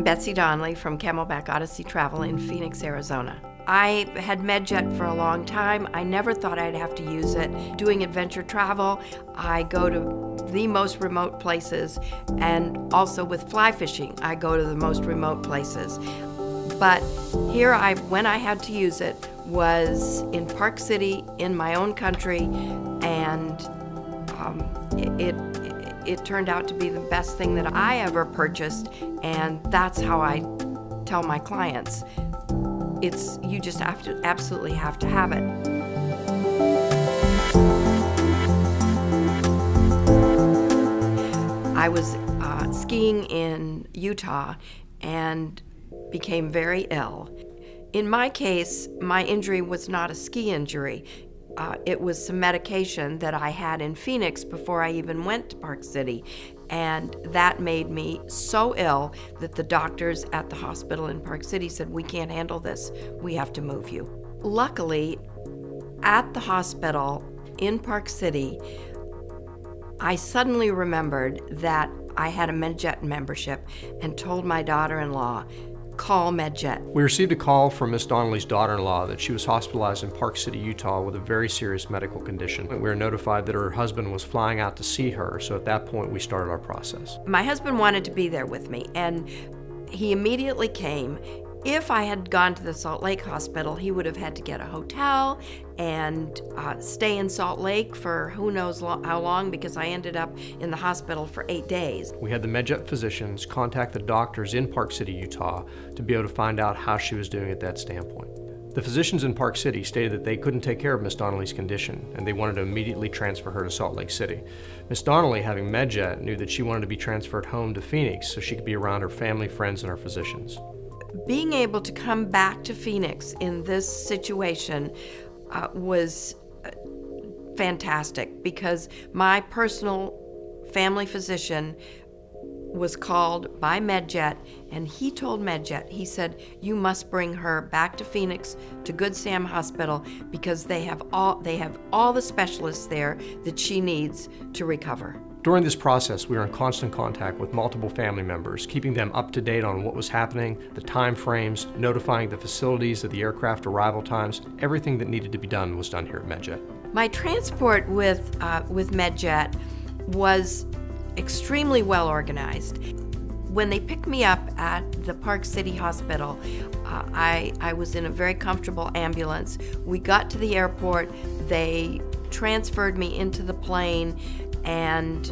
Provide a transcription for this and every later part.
Betsy Donley from Camelback Odyssey Travel in Phoenix, Arizona. I had Medjet for a long time. I never thought I'd have to use it. Doing adventure travel, I go to the most remote places, and also with fly fishing, I go to the most remote places. But here, when I had to use it, was in Park City, in my own country, and it turned out to be the best thing that I ever purchased, and that's how I tell my clients. You just absolutely have to have it. I was skiing in Utah and became very ill. In my case, my injury was not a ski injury. It was some medication that I had in Phoenix before I even went to Park City, and that made me so ill that the doctors at the hospital in Park City said, "We can't handle this, we have to move you." Luckily, at the hospital in Park City, I suddenly remembered that I had a Medjet membership and told my daughter-in-law, "Call Medjet." We received a call from Miss Donley's daughter-in-law that she was hospitalized in Park City, Utah with a very serious medical condition. We were notified that her husband was flying out to see her, so at that point we started our process. My husband wanted to be there with me, and he immediately came. If I had gone to the Salt Lake Hospital, he would have had to get a hotel and stay in Salt Lake for who knows how long, because I ended up in the hospital for 8 days. We had the Medjet physicians contact the doctors in Park City, Utah to be able to find out how she was doing at that standpoint. The physicians in Park City stated that they couldn't take care of Miss Donley's condition, and they wanted to immediately transfer her to Salt Lake City. Miss Donley, having Medjet, knew that she wanted to be transferred home to Phoenix so she could be around her family, friends, and her physicians. Being able to come back to Phoenix in this situation was fantastic, because my personal family physician was called by Medjet, and he told Medjet, he said, "You must bring her back to Phoenix to Good Sam Hospital, because they have all the specialists there that she needs to recover." During this process, we were in constant contact with multiple family members, keeping them up to date on what was happening, the time frames, notifying the facilities of the aircraft arrival times. Everything that needed to be done was done here at Medjet. My transport with Medjet was extremely well organized. When they picked me up at the Park City Hospital, I was in a very comfortable ambulance. We got to the airport, they transferred me into the plane, and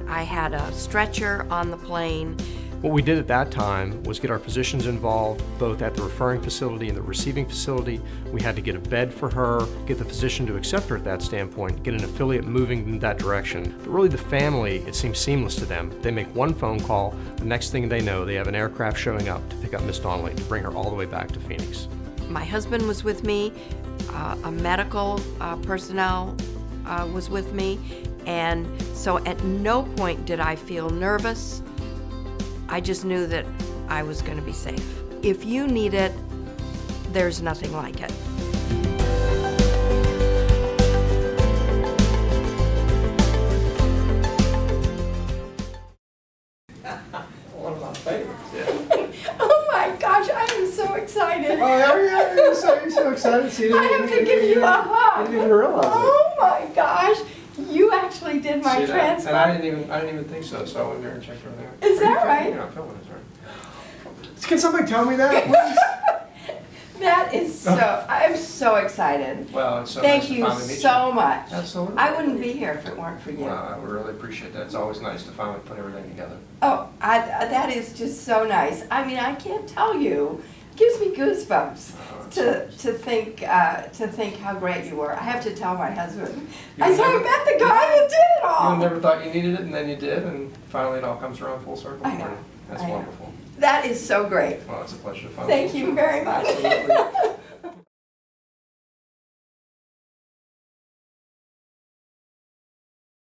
I had a stretcher on the plane. What we did at that time was get our physicians involved, both at the referring facility and the receiving facility. We had to get a bed for her, get the physician to accept her at that standpoint, get an affiliate moving in that direction. But really the family, it seems seamless to them. They make one phone call, the next thing they know, they have an aircraft showing up to pick up Miss Donley to bring her all the way back to Phoenix. My husband was with me, a medical personnel was with me, and so at no point did I feel nervous. I just knew that I was going to be safe. If you need it, there's nothing like it. One of my favorites, yeah. Oh my gosh, I am so excited. Oh, yeah, you're so excited. See, I have to give you a hug. I didn't even realize it. Oh my gosh, you actually did my transfer. And I didn't even think so, so I went there and checked over there. Is that right? Yeah, I'm filming it, right. Can somebody tell me that, please? That is so, I'm so excited. Well, it's so Thank nice to you finally meet so much. Absolutely. I wouldn't be here if it weren't for you. Well, I really appreciate that. It's always nice to finally put everything together. Oh, that is just so nice. I mean, I can't tell you. It gives me goosebumps to think how great you were. I have to tell my husband. I met the guy that did it all. You never thought you needed it, and then you did, and finally it all comes around full circle. I know. That's I know. wonderful. That is so great. Well, it's a pleasure to finally. Thank you very much. Absolutely.